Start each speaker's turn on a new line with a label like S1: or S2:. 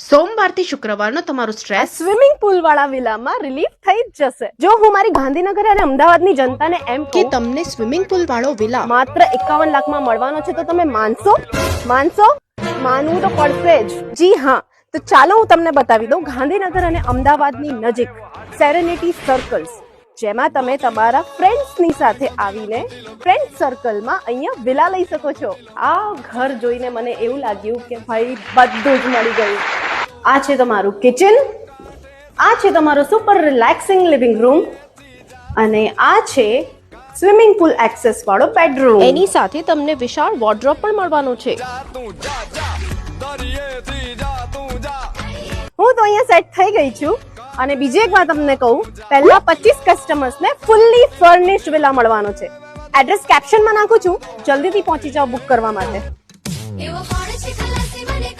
S1: સોમવારથી શુક્રવારનો તમારો stress
S2: swimming pool વાળા વિલામાં રિલીફ થઈ જ જશે. જો હું મારી ગાંધીનગર અને અમદાવાદની જનતાને એમ
S1: કે
S2: કહું
S1: તમને સ્વિમિંગ પુલ વાળો વિલા
S2: માત્ર 51 લાખમાં મળવાનો છે તો તમે માનશો? માનવું તો પડશે જ. જી હા, તો ચાલો હું તમને બતાવી દઉં ગાંધીનગર અને અમદાવાદની નજીક સેરેનિટી સર્કલ્સ, જેમાં તમે તમારા ફ્રેન્ડ્સની સાથે આવીને ફ્રેન્ડ સર્કલમાં અહીંયા વિલા લઈ શકો છો. આ ઘર જોઈને મને એવું લાગ્યું કે ભાઈ બધું જ મળી ગયું. આ છે તમારું કિચન, આ છે તમારો સુપર રિલેક્સિંગ લિવિંગ રૂમ અને આ છે સ્વિમિંગ પુલ એક્સેસ વાળો બેડરૂમ.
S1: એની સાથે તમને વિશાળ વોર્ડરોબ પણ મળવાનો છે.
S2: હું તો અહીંયા સેટ થઈ ગઈ છું અને બીજી એક વાત તમને કહું, પહેલા 25 કસ્ટમર્સને ફુલ્લી ફર્નિશ્ડ વિલા મળવાનો છે. એડ્રેસ કેપ્શનમાં નાખું છું, જલ્દીથી પહોંચી જાઓ બુક કરવા માટે.
S3: એવો કોણ છે ખલાસી મને